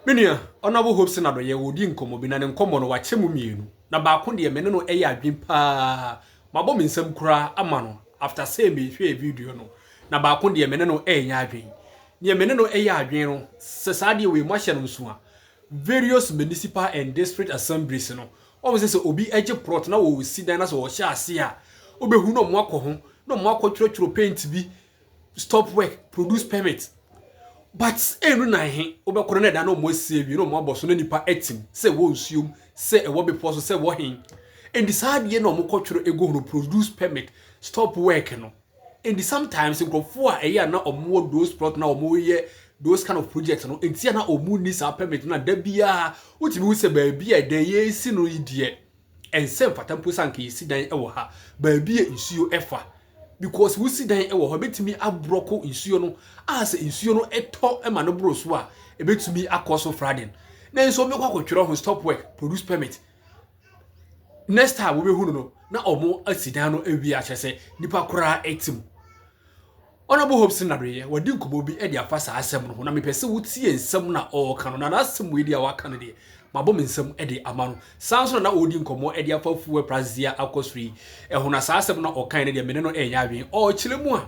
Minia, Honorable Hopeson Adorye wodi nkomo bi na ne nkomo no wache mu mienu. Na baako de me ne no eya adwen pa. Mabɔ me nsam kura ama no after say me hwe video no. Na baako de me ne no enya adwen. Ne me ne no eya adwen no, sesade we mo hye no nso a. Various municipal and district assemblies no. O se obi eje plot na wo si dan na so wo hye ase a. Obehu no mo akɔ no mo akɔ paint bi stop work produce permit. But enu na he obekoro na da no mo asie bi no mo aboso no nipa etim se wo nsuom se e wo be poso se wo hen and the sad ye no mo kwotwero ego no produce permit stop work no and sometimes nkrofo a eya na omo those plot na omo ye those kind of projects no entia na omo ni sa permit na da bia utimi wo se ba bia den ye si no yidie ensem fatampo sanka yesi dan e wo ha ba bia nsuo efa because we see dan e wo ho betimi abroko nsuo no as nsuo no eto e ma no bro so a e betimi akoso frauding na nso me kwakotwero ho stop work produce permit next time we be hu no na omo asidan no awi a kyese nipa kora etim Honorable Hopeson Adorye wadi nkomo bi e de afa sa asem no na mepese wutie nsem na o ka no na asem we dia waka no de mabɔ me nsem e de ama no sanso na odi nkomo e de afa fuwe prazia akosri e ho na sa asem na o kan ne de me ne no enya adwen o kyelemu a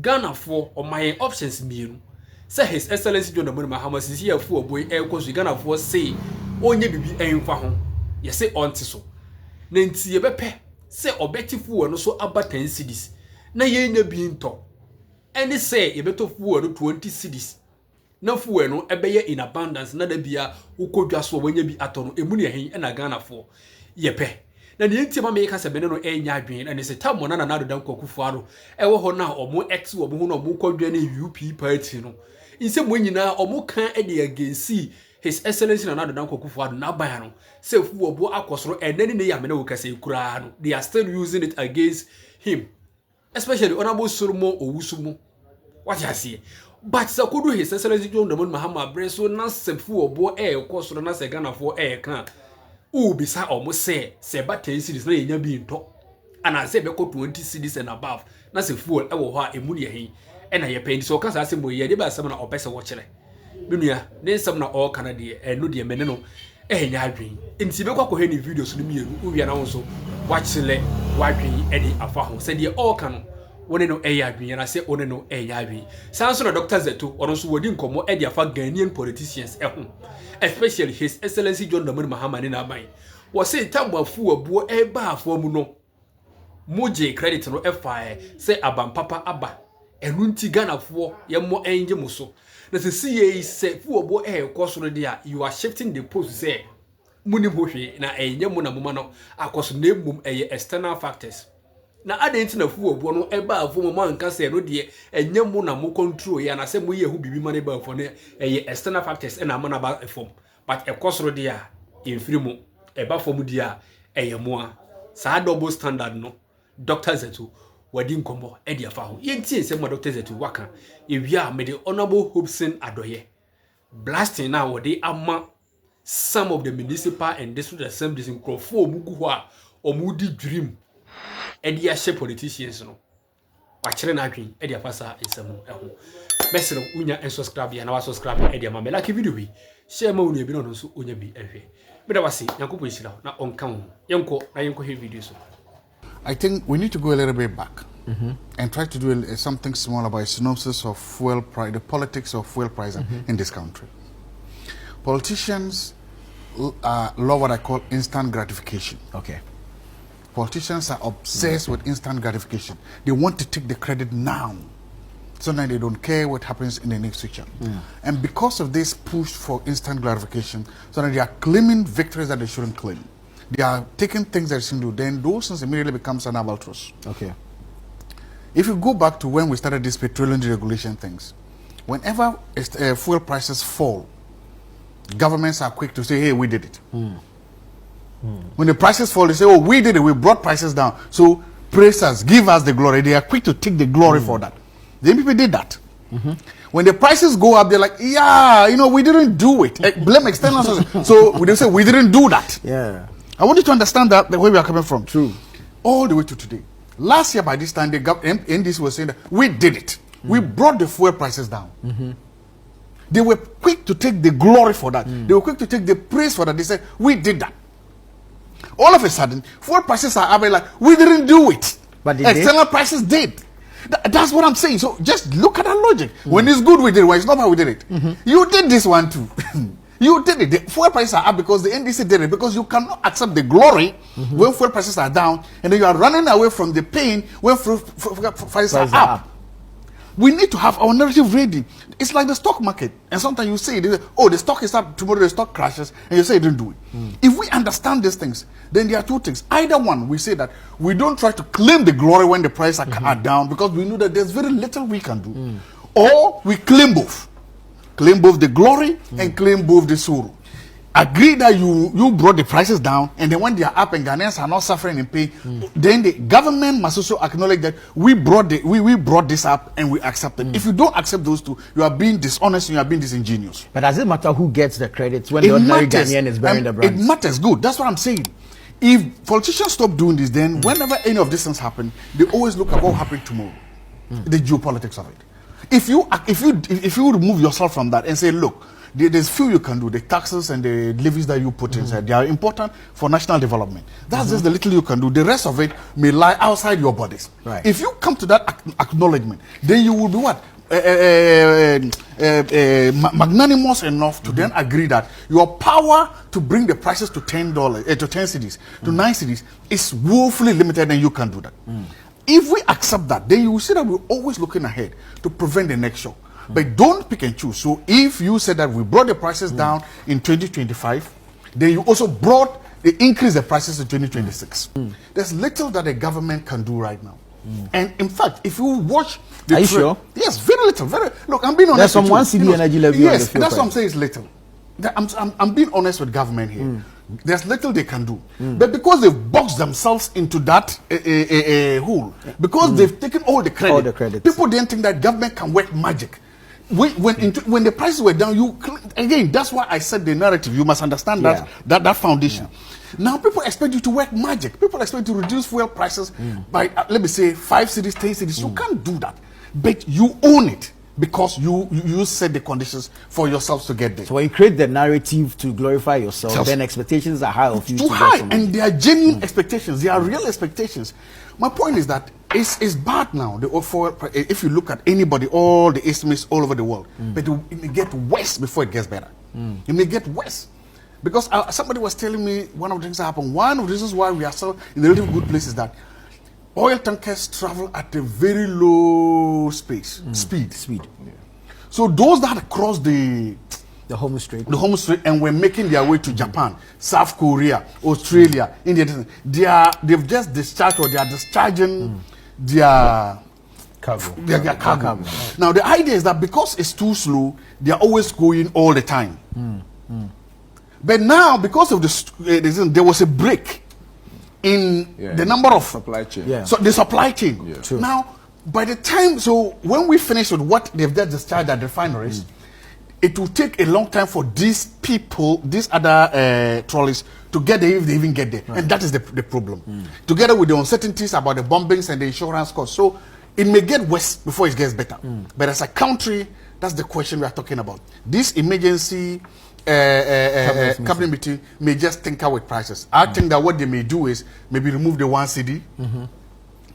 Ghana for o my options mienu say His Excellency John Dramani Mahama sisi afu oboy e kosri Ghana for say onye bibi enfa ho ye say onti so na nti ye bepe say obeti fuwe no so aba 10 cedis na ye nya bi nto eni say ye beto fuwe no 20 cedis na fuwe no ebeye in abundance na da bia ukodwa so wanya bi atono emu ne hen na Ghana for ye pe na ne ntia ma me ka se bene no enya adwen na ne se tammo na na dodan kwakufu aro ewo ho na omo ex omo hu no omo kodwa na UP party no inse mo nyina omo kan e de agency His Excellency na dodan kwakufu aro na ban no se fu obo akosoro enani ne ya me na wo kase kura no they are still using it against him, especially Honorable Solomon Owusu mo what you see. But sakodu His Excellency John Dramani Mahama breso na sefu obo ekosoro na se Ghana for kan u bisa omo se ba 10 cedis na yenya bi nto ana se be ko 20 cedis and above na se fuel wo ho a emu ne hin e na ye pay so ka sa se mo ye de ba sem na opese wo kire menua ne nsem na o kana de eno de mene no enya adwen enti be kwakọ he ni videos no mienu u wi na won so wa kire wa adwen e de afa ho se de o kana wone no eya adwen na se one no eya adwen sanso na Dr. Zeto ono so wodi nkomo e de afa Ghanaian politicians ho, especially His Excellency John Dramani Mahama ni na ban wo say tambafu abuo e ba afo mu no moje credit no FI say abampapa aba enu nti Ghana fo ye mo enje muso na se see say fu obo koso no dia you are shifting the post say muni hwe na enye mu na muma no akoso na emum eye external factors na adenti na fu obo no eba afo mo anka say no de enye mu na mo control ya na say mo ye hu bibi ma na eba afo no eye external factors na mo na ba efom but ekoso dia infiri mu eba fo mu dia eye mo a sa double standard no Dr. Zeto wadi nkombo edi afa ho yenti nsem ma Dr. Zeto waka ewia me de Honorable Hopeson Adorye blasting na wodi ama some of the municipal and district assemblies in Crawford mugu ho a omudi dream edi ahye politicians no wakire na adwen edi afa sa nsem no ho mesero unya en subscribe ya na wa subscribe edi ama me like video bi share ma unu ebi no so onya bi ehwe me da wase yakopo isira na onka ho yenko he videos. I think we need to go a little bit back and try to do something small about a synopsis of fuel price, the politics of fuel price in this country. Politicians love what I call instant gratification. Okay. Politicians are obsessed with instant gratification. They want to take the credit now, so now they don't care what happens in the next future. And because of this push for instant gratification, so now they are claiming victories that they shouldn't claim. They are taking things that they shouldn't do. Then those things immediately becomes an albatross. Okay. If you go back to when we started these petroleum deregulation things, whenever fuel prices fall, governments are quick to say, hey, we did it. When the prices fall, they say, oh, we did it, we brought prices down. So praise us, give us the glory. They are quick to take the glory for that. The MPP did that. When the prices go up, they're like, yeah, we didn't do it. Blame external sources. So they say, we didn't do that. Yeah. I want you to understand that the way we are coming from. True. All the way to today. Last year by this time, the NDC was saying that we did it. We brought the fuel prices down. They were quick to take the glory for that. They were quick to take the praise for that. They said, we did that. All of a sudden, fuel prices are up, like, we didn't do it. But external prices did. That's what I'm saying. So just look at that logic. When it's good, we did it. When it's not bad, we did it. You did this one too. You did it. The fuel prices are up because the NDC did it. Because you cannot accept the glory when fuel prices are down, and then you are running away from the pain when fuel prices are up. We need to have our narrative ready. It's like the stock market. And sometimes you say, oh, the stock is up, tomorrow the stock crashes, and you say you didn't do it. If we understand these things, then there are two things. Either one, we say that we don't try to claim the glory when the prices are down, because we know that there's very little we can do. Or we claim both. Claim both the glory and claim both the sorrow. Agree that you brought the prices down, and then when they are up and Ghanaians are not suffering in pain, then the government must also acknowledge that we brought this up and we accept it. If you don't accept those two, you are being dishonest and you are being disingenuous. But does it matter who gets the credits when the ordinary Ghanaian is bearing the brunt? It matters. Good. That's what I'm saying. If politicians stop doing this, then whenever any of these things happen, they always look at what will happen tomorrow. The geopolitics of it. If you remove yourself from that and say, look, there's few you can do. The taxes and the levies that you put inside, they are important for national development. That's just the little you can do. The rest of it may lie outside your bodies. Right. If you come to that acknowledgement, then you will be what? Magnanimous enough to then agree that your power to bring the prices to $10, to 10 cities, to 9 cities is woefully limited, and you can do that. If we accept that, then you will see that we're always looking ahead to prevent the next shock. But don't pick and choose. So if you said that we brought the prices down in 2025, then you also increase the prices in 2026. There's little that the government can do right now. And in fact, if you watch the Are you sure? Yes, very little. Look, I'm being honest. There's some 1 CD energy levy. Yes, that's what I'm saying, it's little. I'm being honest with government here. There's little they can do. But because they've boxed themselves into that hole, because they've taken all the credit, people didn't think that government can work magic. When the prices were down, again, that's why I said the narrative. You must understand that foundation. Now people expect you to work magic. People expect you to reduce fuel prices by, let me say, 5 cities, 10 cities. You can't do that. But you own it because you set the conditions for yourselves to get there. So when you create the narrative to glorify yourself, then expectations are high of you. Too high, and they are genuine expectations. They are real expectations. My point is that it's bad now. If you look at anybody, all the estimates all over the world, but it may get worse before it gets better. It may get worse. Because somebody was telling me one of the things that happened. One of the reasons why we are still in a really good place is that oil tankers travel at a very low speed. Yeah. So those that cross the Hormuz Strait, and were making their way to Japan, South Korea, Australia, India, they've just discharged, or they are discharging their cargo. Now the idea is that because it's too slow, they are always going all the time. But now, because of there was a break in the number of supply chain. So the supply chain. Now, by the time, when we finish with what they've just discharged at refineries, it will take a long time for these other trolleys to get there, if they even get there. And that is the problem. Together with the uncertainties about the bombings and the insurance costs. So it may get worse before it gets better. But as a country, that's the question we are talking about. This emergency cabinet meeting may just tinker with prices. I think that what they may do is maybe remove the 1 CD,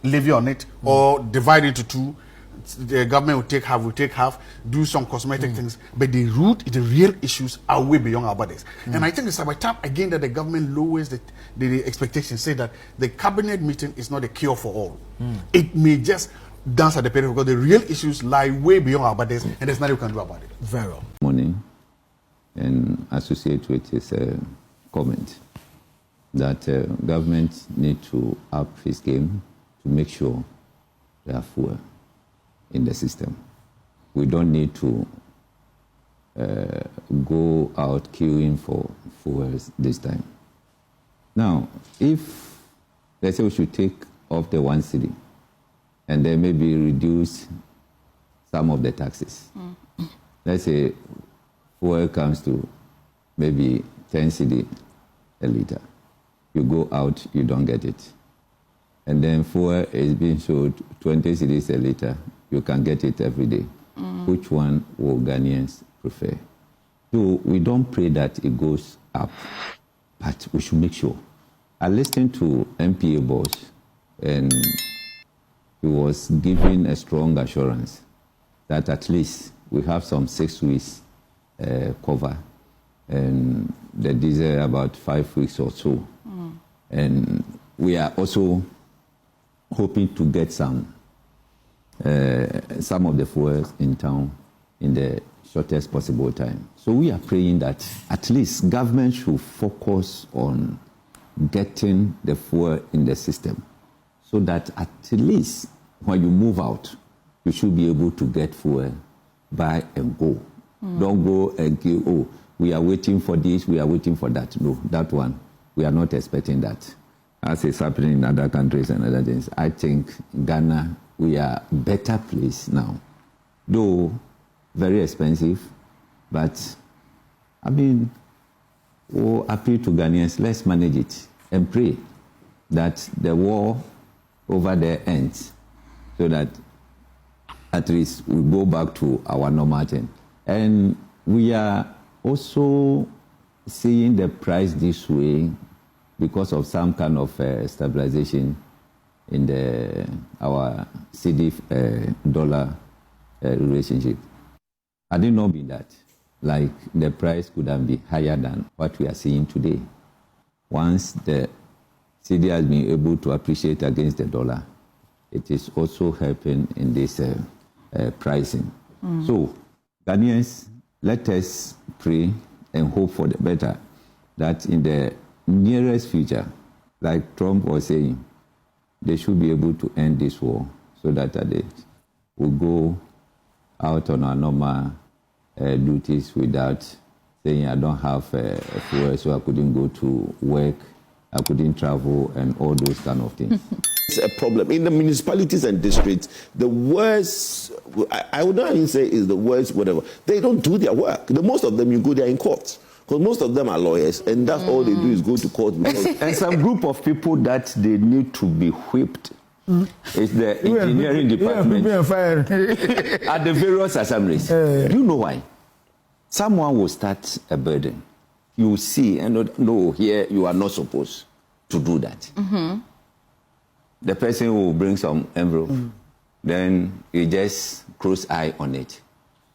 levy on it, or divide it into 2. The government will take half, do some cosmetic things, but the real issues are way beyond our borders. And I think it's about time again that the government lowers the expectations, say that the cabinet meeting is not a cure for all. It may just dance at the period, because the real issues lie way beyond our borders, and there's nothing we can do about it. Very well. Morning, and associate with his comment that government need to up his game to make sure they are full in the system. We don't need to go out queuing for fuels this time. Now, if let's say we should take off the 1 city and then maybe reduce some of the taxes. Let's say fuel comes to maybe 10 cedi a liter. You go out, you don't get it. And then fuel is being sold 20 cedis a liter. You can get it every day. Which one will Ghanaians prefer. So we don't pray that it goes up, but we should make sure. I listened to MPA boss, and he was giving a strong assurance that at least we have some 6 weeks cover, and the diesel about 5 weeks or so. And we are also hoping to get some of the fuels in town in the shortest possible time. So we are praying that at least government should focus on getting the fuel in the system, so that at least when you move out, you should be able to get fuel, buy and go. Don't go and go, oh, we are waiting for this, we are waiting for that. No, that one, we are not expecting that. As is happening in other countries and other things, I think Ghana, we are better placed now. Though very expensive, but I mean, appeal to Ghanaians, let's manage it and pray that the war over there ends, so that at least we go back to our normal thing. And we are also seeing the price this way because of some kind of stabilization in our CD dollar relationship. Had it not been that, like the price could have been higher than what we are seeing today. Once the CD has been able to appreciate against the dollar, it is also helping in this pricing. So, Ghanaians, let us pray and hope for the better, that in the nearest future, like Trump was saying, they should be able to end this war, so that we go out on our normal duties without saying, I don't have fuel, so I couldn't go to work, I couldn't travel, and all those kind of things. It's a problem. In the municipalities and districts, the worst, I would not even say is the worst, whatever. They don't do their work. Most of them, you go there in court. Because most of them are lawyers, and that's all they do is go to court. And some group of people that they need to be whipped. It's the engineering department at the various assemblies. Do you know why? Someone will start a burden. You will see, and no, here you are not supposed to do that. The person will bring some envelope, then you just cross eye on it.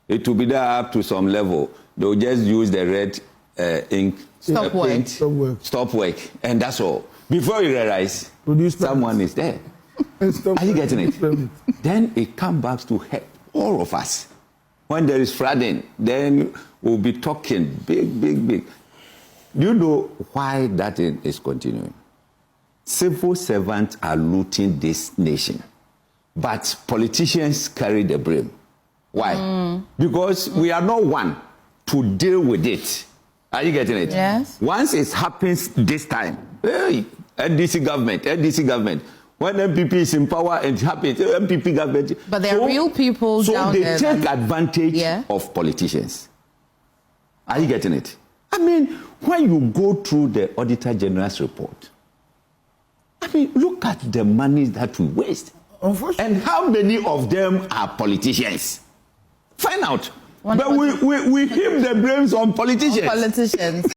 It will be there up to some level. They'll just use the red ink, paint, stop work, and that's all. Before you realize, someone is there. Are you getting it? Then it comes back to help all of us. When there is flooding, then we'll be talking big. Do you know why that is continuing? Civil servants are looting this nation, but politicians carry the blame. Why? Because we are not one to deal with it. Are you getting it? Yes. Once it happens this time, hey, NDC government. When MPP is in power, it happens. MPP government. But there are real people down there. So they take advantage of politicians. Are you getting it? I mean, when you go through the Auditor General's report, I mean, look at the money that we waste. And how many of them are politicians? Find out. But we heap the blames on politicians.